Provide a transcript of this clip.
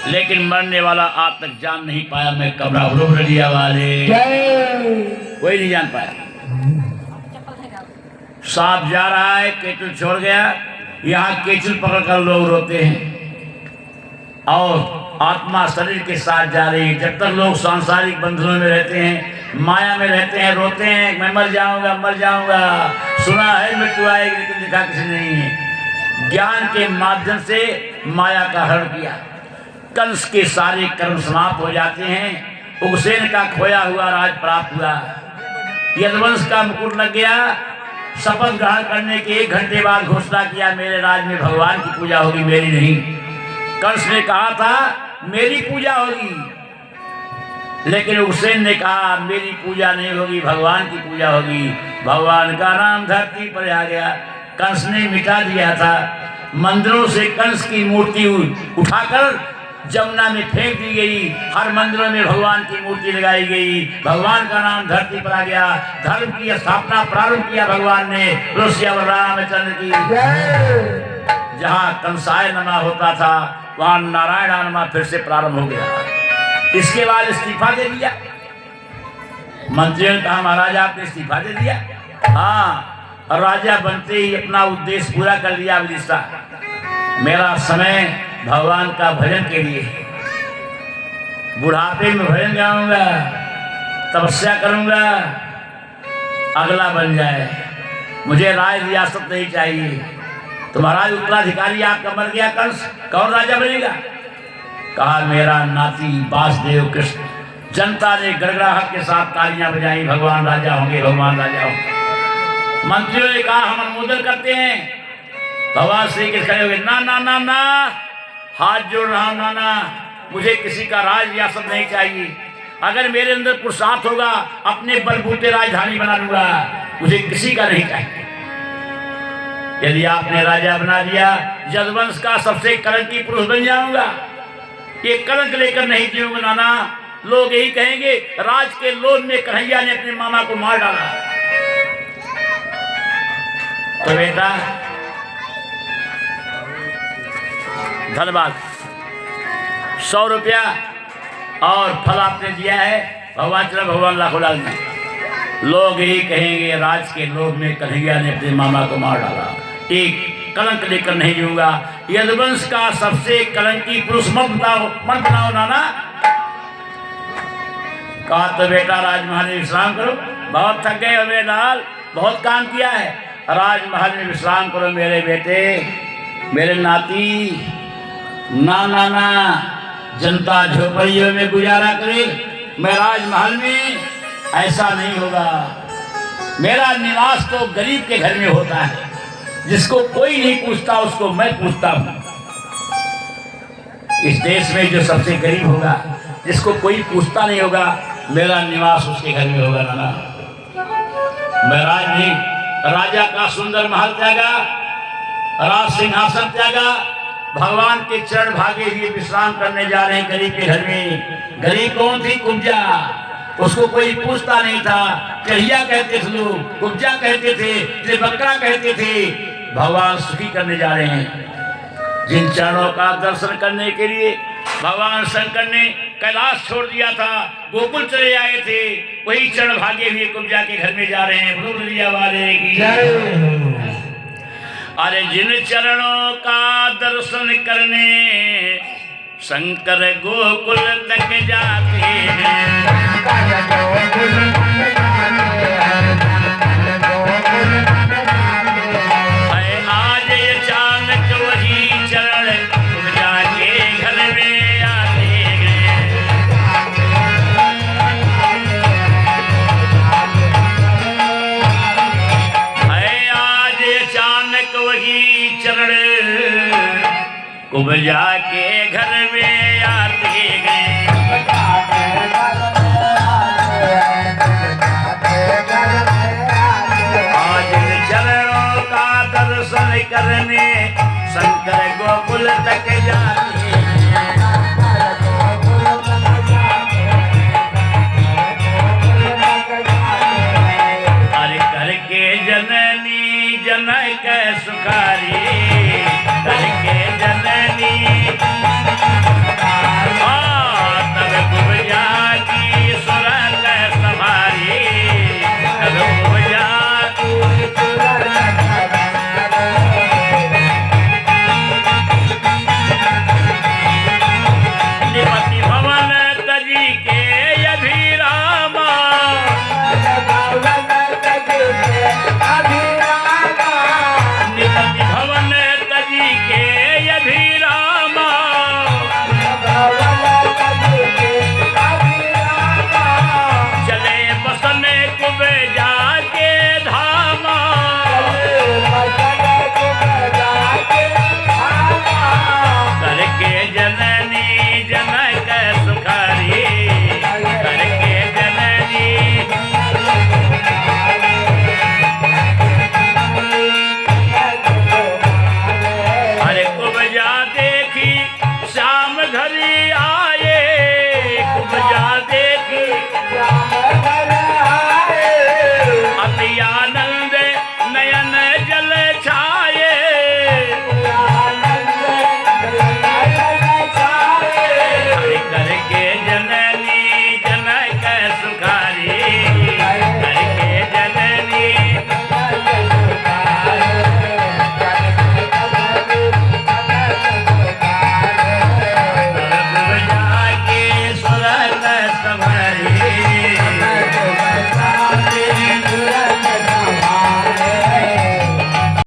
लेकिन मरने वाला आज तक जान नहीं पाया मैं कमरा रजिया वाले कोई नहीं जान पाया। सांप जा रहा है, केचुल छोड़ गया, यहाँ केचुल पकड़कर लोग रोते हैं और आत्मा शरीर के साथ जा रही है। जब तक लोग सांसारिक बंधनों में रहते हैं, माया में रहते हैं, रोते हैं मैं मर जाऊंगा मर जाऊंगा, सुना है मृत्यु आएगी लेकिन देखा किसी नहीं है। ज्ञान के माध्यम से माया का हरण किया, कंस के सारे कर्म समाप्त हो जाते हैं, उग्रसेन का खोया हुआ राज प्राप्त हुआ, यदुवंश का मुकुट लग गया। शपथ ग्रहण करने के 1 घंटे बाद घोषणा किया मेरे राज में भगवान की पूजा होगी, मेरी नहीं। कंस ने कहा था मेरी पूजा होगी, लेकिन उग्रसेन ने कहा मेरी पूजा नहीं होगी, भगवान की पूजा होगी। भगवान का नाम धरती पर आ गया, कंस ने मिटा दिया था। मंदिरों से कंस की मूर्ति उठाकर जमुना में फेंक दी गई, हर मंदिरों में भगवान की मूर्ति लगाई गई, भगवान का नाम धरती पर आ गया। धर्म की स्थापना प्रारंभ किया भगवान ने, रामचंद्र की। जहाँ कंसाय नमा होता था वहाँ नारायण नमा फिर से प्रारंभ हो गया। इसके बाद इस्तीफा दे दिया, मंत्रियों ने कहा महाराजा आपने इस्तीफा दे दिया। हाँ, राजा बनते ही अपना उद्देश्य पूरा कर लिया। विदिशा मेरा समय भगवान का भजन के लिए, बुढ़ापे में भजन गाऊंगा, तपस्या करूंगा, अगला बन जाए, मुझे राज रियासत नहीं चाहिए। तो महाराज उत्तराधिकारी आपका मर गया कंस, कौन राजा बनेगा? कहा मेरा नाती वासुदेव कृष्ण। जनता ने गड़गड़ाहट के साथ तालियां बजाई, भगवान राजा होंगे भगवान राजा होंगे। मंत्रियों ने कहा हम अनुमोदन करते हैं। भगवान श्री कृष्ण खड़े हो गए, ना ना ना ना, हाथ जोड़ रहा हूं नाना, मुझे किसी का राज रियासत नहीं चाहिए। अगर मेरे अंदर पुरुषार्थ होगा अपने बलबूते राजधानी बना लूंगा, मुझे किसी का नहीं चाहिए। यदि आपने राजा बना दिया, यदुवंश का सबसे कलंकी पुरुष बन जाऊंगा, ये कलंक लेकर नहीं जीऊंगा नाना। लोग यही कहेंगे राज के लोभ में कन्हैया ने अपने मामा को मार डाला। तो बेटा धन्यवाद, 100 रुपया और फल आपने दिया है, भगवान चलो भगवान लाखों लाख में। लोग यही कहेंगे राज के लोभ में कन्हैया ने अपने मामा को मार डाला। एक कलंक लेकर नहीं जीऊंगा। यदुवंश का सबसे कलंकी पुरुष मत बनाओ नाना। कहा तो बेटा राजमहल में विश्राम करो, बहुत थक गए हो मेरे लाल, बहुत काम किया है, राजमहल में विश्राम करो मेरे बेटे मेरे नाती। ना ना ना, जनता झोपड़ियों में गुजारा करे, मैं राजमहल में ऐसा नहीं होगा। मेरा निवास तो गरीब के घर में होता है, जिसको कोई नहीं पूछता उसको मैं पूछता हूं। इस देश में जो सबसे गरीब होगा, जिसको कोई पूछता नहीं होगा, मेरा निवास उसके घर में होगा नाना। मैं राजा का सुंदर महल त्यागा, राज सिंहासन त्यागा, भगवान के चरण भागे हुए विश्राम करने जा रहे हैं गरीब के घर में। गरीब कौन थी? कुब्जा, उसको कोई पूछता नहीं था। कहिया कहते थे लोग, कुब्जा कहते थे, त्रिबक्रा कहते थे। भगवान सुखी करने जा रहे हैं। जिन चरणों का दर्शन करने के लिए भगवान शंकर ने कैलाश छोड़ दिया था, गोकुल चले आए थे, वही चरण भागे हुए कुब्जा के घर में जा रहे हैं। भूलिया वाले की अरे जिन चरणों का दर्शन करने शंकर गोकुल तक जाते हैं, आज अचानक वही चरण कुब्जा के घर में आते हैं। आज अचानक वही चरण कुब्जा के घर में आते गए। आज चरणों का दर्शन करने शंकर गोकुल तक जाते